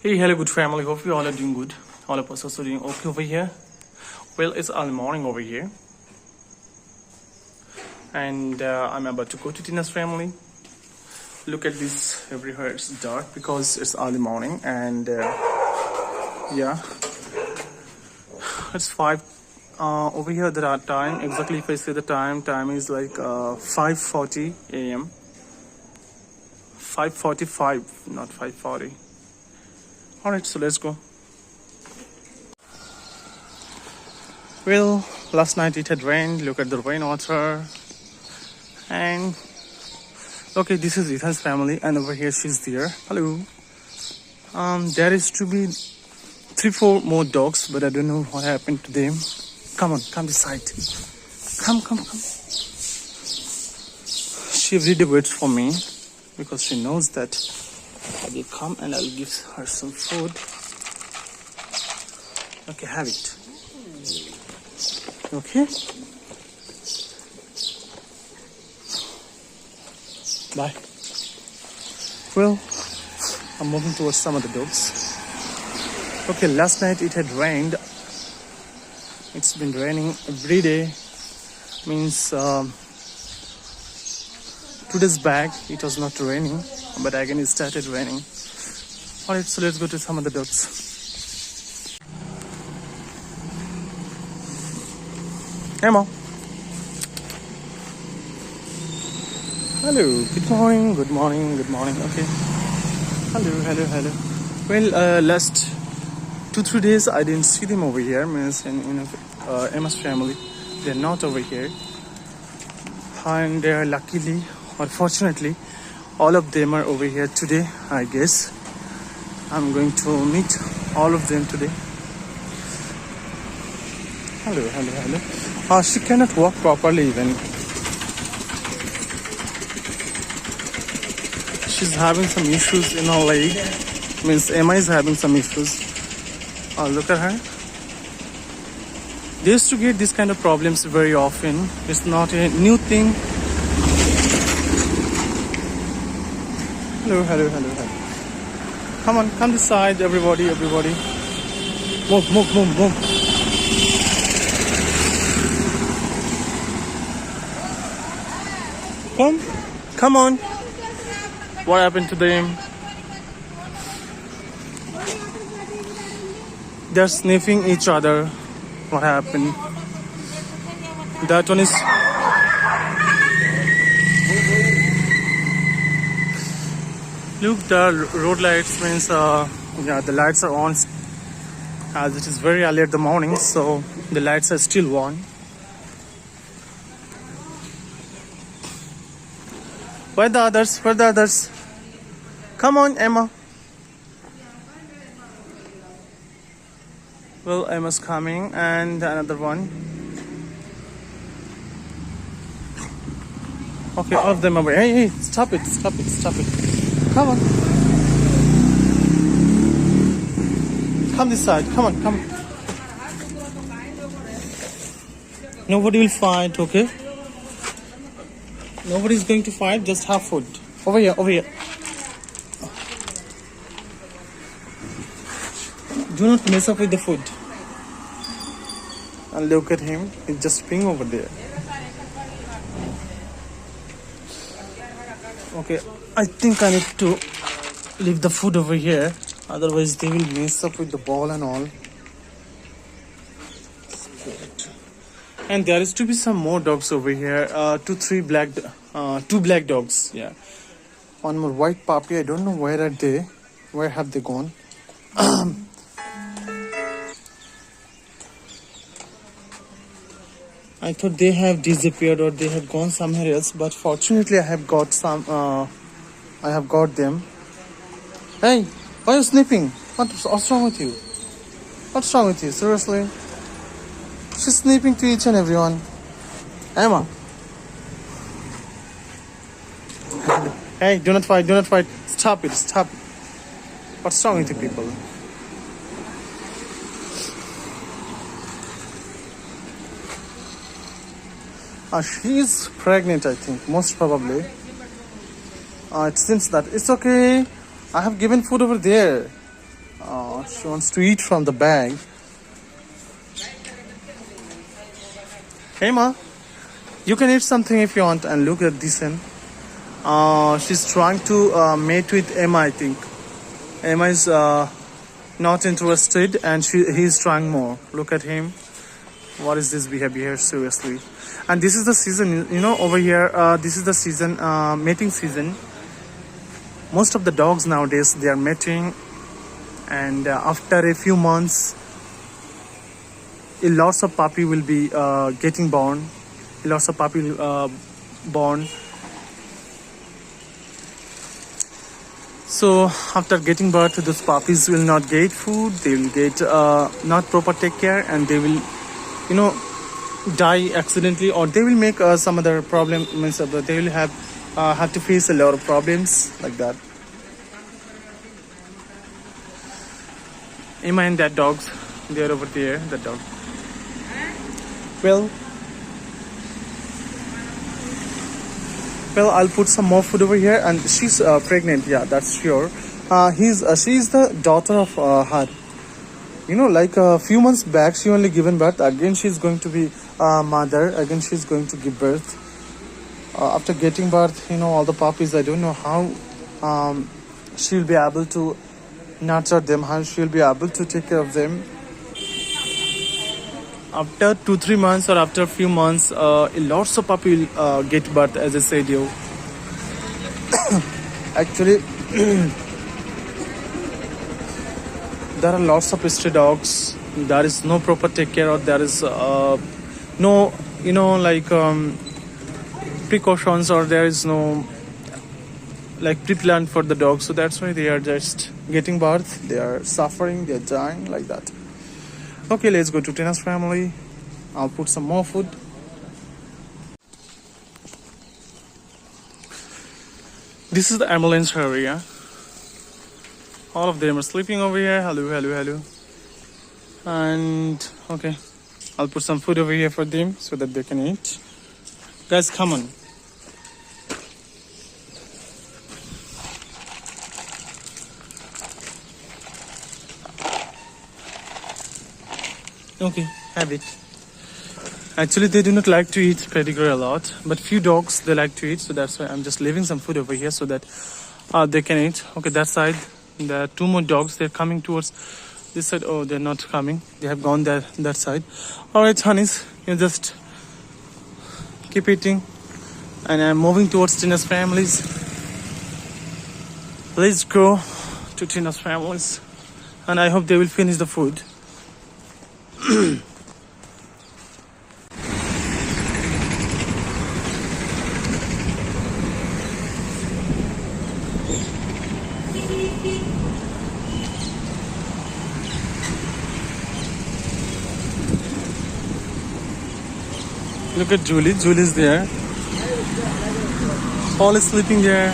Hey, hello, good family. Hope you all are doing good. All of us are doing okay over here. Well, it's early morning over here, and I'm about to go to Tina's family. Look at this. Everywhere it's dark because it's early morning, and yeah, it's 5 over here. The time exactly. If I say the time is like 5:40 a.m. 5:45, not 5:40. All right, so let's go. Well, last night it had rained. Look at the rainwater. And okay, this is Ethan's family, and over here she's there. Hello. There is to be 3-4 more dogs, but I don't know what happened to them. Come on, come this side. Come. She really waits for me because she knows that I will come and I'll give her some food. Okay, have it. Okay. Bye. Well, I'm moving towards some of the dogs. Okay, last night it had rained. It's been raining every day. Means 2 days back it was not raining, but again it started raining. Alright, so let's go to some of the dogs. Emma. Hello, good morning. Okay. Hello. Well, last 2-3 days I didn't see them over here. Means in Emma's family, they're not over here, and luckily or fortunately, all of them are over here today. I guess I'm going to meet all of them today. Hello. She cannot walk properly even. She's having some issues in her leg. Means Emma is having some issues. Look at her. They used to get this kind of problems very often. It's not a new thing. Hello. Come on, come this side, everybody. Move. Come on. What happened to them? They're sniffing each other. What happened? That one is... Look, the road lights means, yeah, the lights are on as it is very early at the morning, so the lights are still on. Where the others? Come on, Emma. Well, Emma's coming, and another one. Okay, all of them are away. Hey, stop it. Come on. Come this side. Come on. Nobody will fight, okay? Nobody's going to fight, just have food. Over here. Do not mess up with the food. And look at him, he's just peeing over there. Okay, I think I need to leave the food over here. Otherwise they will mess up with the ball and all. And there is to be some more dogs over here. 2 black dogs. Yeah. One more white puppy. I don't know where are they. Where have they gone? I thought they have disappeared or they have gone somewhere else. But fortunately, I have got some. I have got them. Hey, why are you sniffing? What's wrong with you? What's wrong with you? Seriously? She's sniffing to each and everyone. Emma. Hey, do not fight. Stop it. What's wrong with you people? She is pregnant, I think, most probably. It seems that it's okay. I have given food over there. She wants to eat from the bag. Hey ma, you can eat something if you want. And look at this one. She's trying to mate with Emma, I think. Emma is not interested and he's trying more. Look at him. What is this behavior? Seriously. And this is the season, you know, over here, this is the season, mating season. Most of the dogs nowadays, they are mating. And after a few months, lots of puppy will be getting born. Lots of puppy born. So after getting birth, those puppies will not get food. They will get not proper take care, and they will, you know, die accidentally, or they will make some other problem. Means they will have to face a lot of problems like that. Emma and that dogs, they are over there. That dog. Well, I'll put some more food over here, and she's pregnant. Yeah, that's sure. She's the daughter of her. You know, like a few months back, she only given birth. Again, she's going to be mother. Again, she's going to give birth. After getting birth, you know, all the puppies. I don't know how she'll be able to nurture them. How she'll be able to take care of them. After 2-3 months or after a few months, lots of puppy will get birth, as I said you. Actually, there are lots of stray dogs. There is no proper take care, or there is no, you know, like precautions, or there is no like pre-planned for the dogs. So that's why they are just getting birth. They are suffering. They are dying like that. Okay, let's go to Tina's family. I'll put some more food. This is the ambulance area. All of them are sleeping over here. Hello. And okay, I'll put some food over here for them so that they can eat. Guys, come on. Okay, have it. Actually, they do not like to eat pedigree a lot, but few dogs, they like to eat. So that's why I'm just leaving some food over here so that they can eat. Okay, that side, there are 2 more dogs. They're coming towards this side. Oh, they're not coming. They have gone that side. All right, honeys, you just keep eating. And I'm moving towards Tina's families. Let's go to Tina's families. And I hope they will finish the food. Look at Julie. Julie's there. Paul is sleeping there.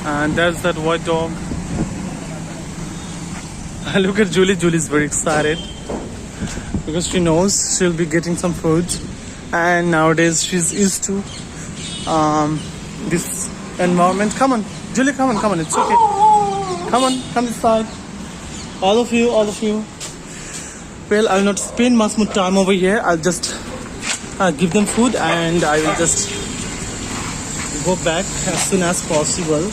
And there's that white dog. Look at Julie. Julie's very excited because she knows she'll be getting some food, and nowadays she's used to this environment. Come on, Julie, come on, it's okay. Come this side. All of you. Well, I'll not spend much more time over here. I'll just give them food, and I will just go back as soon as possible.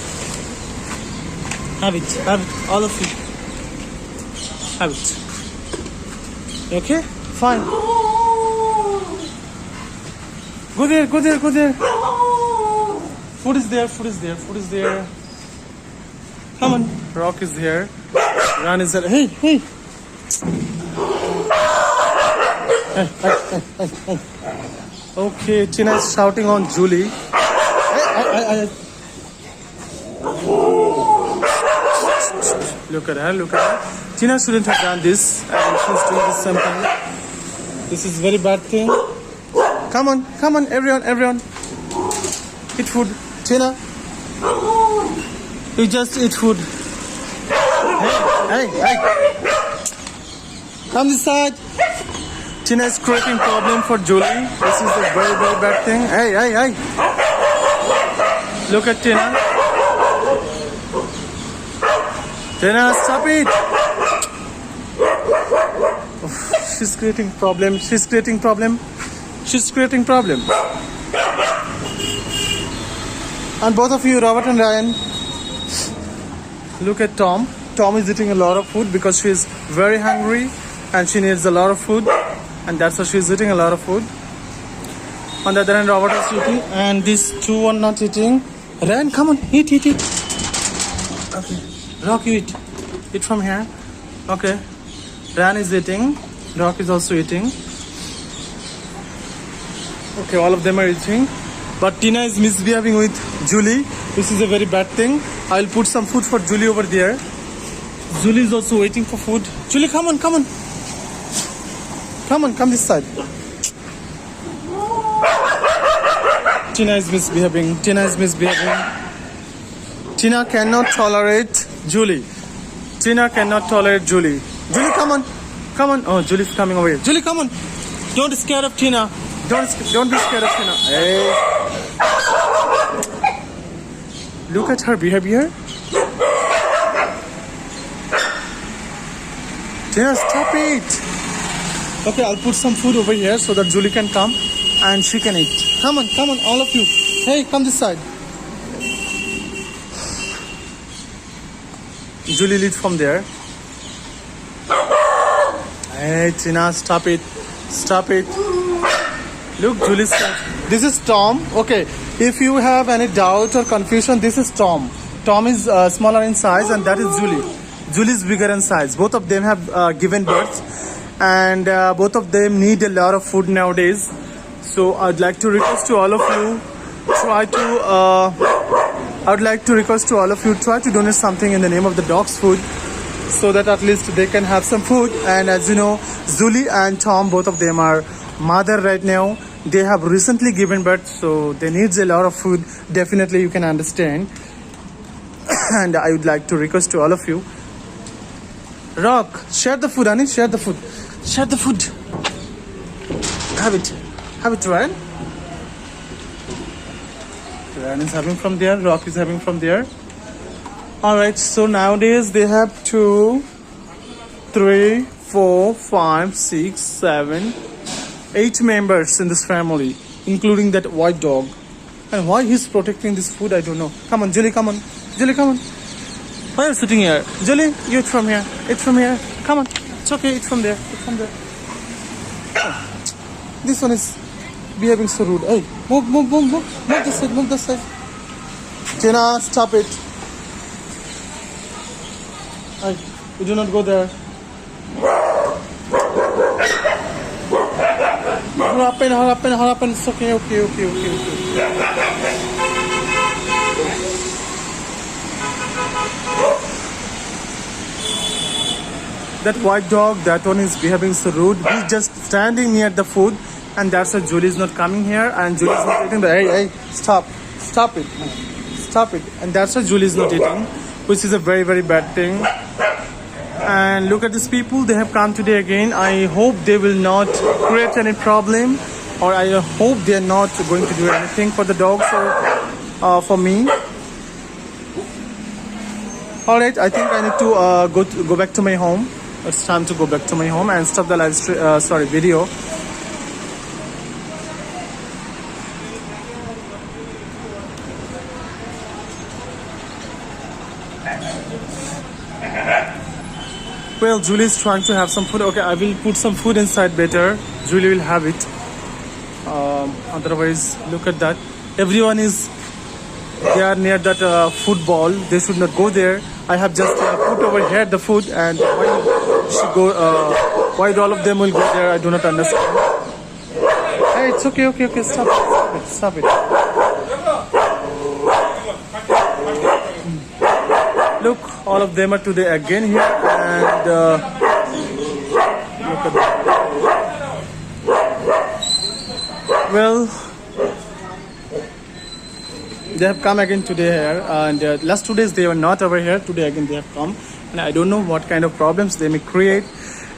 Have it, all of you. Have it. Okay, fine. Go there. Food is there. Come on. Rock is here. Ran is there. Hey. Okay, Tina is shouting on Julie. Hey. Look at her. Tina shouldn't have done this, and she's doing the same thing. This is very bad thing. Come on, everyone. Eat food. Tina, you just eat food. Hey. Come this side. Tina is creating problem for Julie. This is a very, very bad thing. Hey. Look at Tina. Tina, stop it! She's creating problem. She's creating problem. She's creating problem. And both of you, Robert and Ryan, look at Tom. Tom is eating a lot of food because she is very hungry and she needs a lot of food, and that's why she's eating a lot of food. On the other hand, Robert is eating, and these two are not eating. Ryan, come on, eat. Okay, Rock, you eat. Eat from here. Okay, Ryan is eating. Rock is also eating. Okay, all of them are eating. But Tina is misbehaving with Julie. This is a very bad thing. I'll put some food for Julie over there. Julie is also waiting for food. Julie, come on. Come this side. Tina is misbehaving. Tina cannot tolerate Julie. Julie, come on. Oh, Julie's coming over here. Julie, come on. Don't be scared of Tina. Don't be scared of Tina. Hey. Look at her behavior. Tina, stop it. Okay, I'll put some food over here so that Julie can come and she can eat. Come on, all of you. Hey, come this side. Julie lead from there. Hey, Tina, stop it. Look, Julie's. This is Tom. Okay, if you have any doubt or confusion, this is Tom. Tom is smaller in size, and that is Julie. Julie's bigger in size. Both of them have given birth, and both of them need a lot of food nowadays. So I'd like to request to all of you, try to donate something in the name of the dog's food, so that at least they can have some food. And as you know, Julie and Tom, both of them are mother right now. They have recently given birth, so they need a lot of food. Definitely you can understand. And I would like to request to all of you, Rock, share the food, honey. Share the food. Have it, Ryan. Ryan is having from there. Rock is having from there. Alright, so nowadays they have 2, 3, 4, 5, 6, 7, 8 members in this family, including that white dog. And why he's protecting this food, I don't know. Come on, Julie, come on. Why are you sitting here? Julie, you eat from here. Come on. It's okay, eat from there. Oh. This one is behaving so rude. Hey, move. Move this side. Tina, stop it. Hey, you do not go there. Happen. It's okay. That white dog, that one is behaving so rude. He's just standing near the food, and that's why Julie is not coming here, and Julie is not eating. Hey, stop it. And that's why Julie is not eating, which is a very, very bad thing. And look at these people, they have come today again. I hope they will not create any problem, or I hope they are not going to do anything for the dogs or for me. Alright, I think I need to go back to my home. It's time to go back to my home and stop the video. Well, Julie is trying to have some food. Okay, I will put some food inside better. Julie will have it. Otherwise, look at that. Everyone is there near that football. They should not go there. I have just put over here the food, and why all of them will go there, I do not understand. Hey, it's okay. Stop it. Look, all of them are today again here, and look at that. Well, they have come again today here, and last 2 days they were not over here. Today again they have come, and I don't know what kind of problems they may create,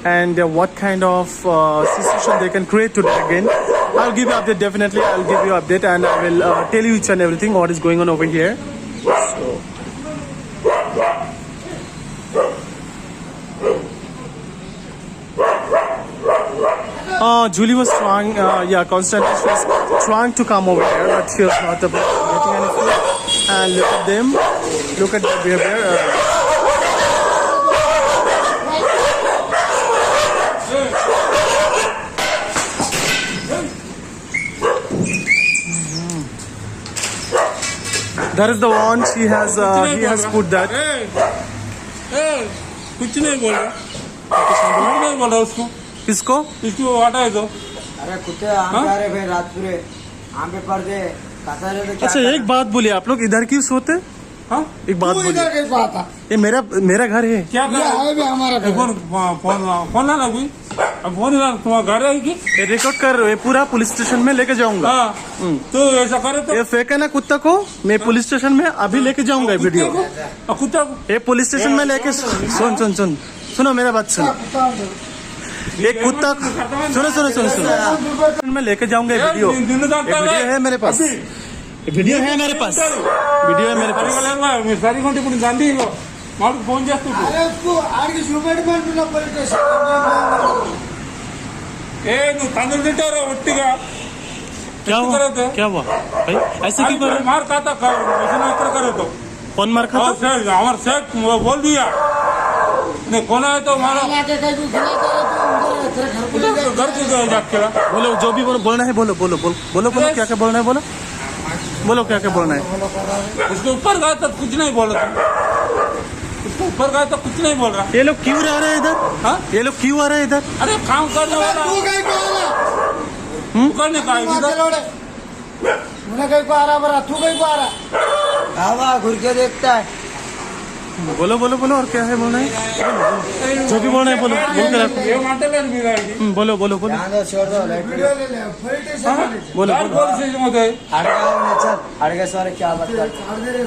and what kind of situation they can create today again. I'll give you update, definitely. I'll give you update, and I will tell you each and everything what is going on over here. So Julie was trying, constantly she was trying to come over here, but she was not able to getting any food. And look at them, look at the behavior. That is the one he has put that. कुछ नहीं बोल रहा, कुछ नहीं बोल रहा उसको, किसको? इसको हटा दो। अरे कुत्ते आम पे आ रहे भाई, रात पूरे आम पे पड़ दे कसा रहे तो क्या अच्छा एक बात बोलिए, आप लोग इधर क्यों सोते? हाँ एक बात बोलिए, कैसे आता ये मेरा घर है। क्या कर है भी हमारा घर। फोन फोन फोन लाना कोई, अब फोन लाना तुम्हारा घर है कि ये रिकॉर्ड कर रहे हो, ये पूरा पुलिस स्टेशन में लेके जाऊंगा। हाँ तो ऐसा करे तो ये फेंक है ना कुत्ता को, मैं पुलिस स्टेशन में अभी लेके जाऊंगा ये वीडियो। कुत्ता ये पुलिस स्टेशन में लेके सुनो मेरा बात सुनो। ये कुत्ता सुनो मैं लेके जाऊंगा ये वीडियो है मेरे पास, वीडियो है मेरे पास। सारी घंटे पूरी गांधी మాకు ఫోన్ చేస్తుండు ఏ నువ్వు తండ్రి తింటారా ఒట్టిగా क्या हुआ भाई ऐसे क्यों कर रहे हो? मार खाता कर करो तो कौन मार खाता? हमारे सेठ बोल दिया नहीं कौन है तो मारो घर के जाके बोलो जो भी बोलना है बोलो क्या क्या बोलना है बोलो क्या क्या बोलना है। उसके ऊपर गया तो कुछ नहीं बोल रहा, उसके ऊपर गया तो कुछ नहीं बोल रहा। ये लोग क्यों आ रहे हैं इधर? हाँ ये लोग क्यों आ रहे हैं इधर? अरे काम करने वाला करने का उन्हें कहीं को आ रहा बरा, तू कहीं को आ रहा हवा घुर के देखता है। बोलो और क्या है बोलना है, जो भी बोलना है बोलो बोल के रखो। ये मांटेलन बिगाड़ी बोलो ध्यान दो, छोड़ दो लाइट वीडियो ले ले बोलो बोल से मत है अड़गे सारे क्या बात कर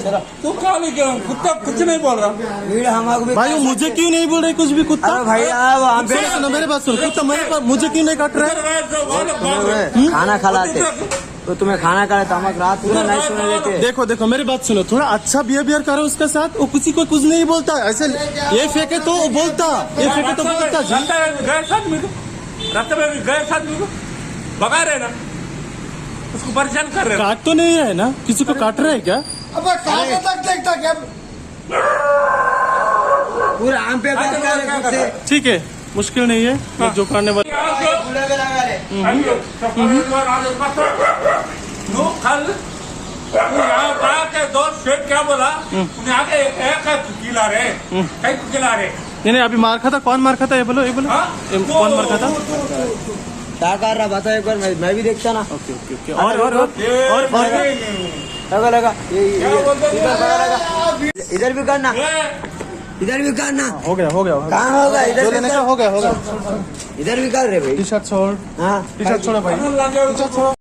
चलो तू काली क्यों कुत्ता कुछ नहीं बोल रहा। भीड़ हमारे भी भाई मुझे क्यों नहीं बोल रहे कुछ भी कुत्ता? अरे भाई वो हम पे सुनो मेरे बात सुनो, कुत्ता मेरे पास मुझे क्यों नहीं काट रहा है? खाना खिलाते तो तुम्हें खाना खिलाते हम रात पूरा नहीं सुने देते। देखो मेरी बात सुनो, थोड़ा अच्छा बिहेवियर करो उसके साथ। वो किसी को कुछ नहीं बोलता ऐसे, ये फेंके तो बोलता, ये फेंके तो बोलता जी। गए साथ में गए साथ में भगा रहे ना, उसको परेशान कर रहे काट तो नहीं है ना, किसी को काट रहे है क्या? अब कहाँ तक देखता क्या पूरा आम पे बैठ कर कुत्ते ठीक है, मुश्किल नहीं है जो करने वाले। फूले पे लगा रहे कल यहाँ के दो सेठ क्या बोला, उन्हें आगे एक खिला रहे कई खिला रहे। नहीं अभी मार खाता, कौन मार खाता ये बोलो कौन मार खाता? क्या कर रहा बता एक बार, मैं भी देखता ना। ओके और लगा इधर भी करना, इधर भी करना। हो गया कहाँ होगा इधर लेने का हो गया इधर भी कर रहे भाई। टी शर्ट छोड़, हाँ टी शर्ट छोड़ो भाई।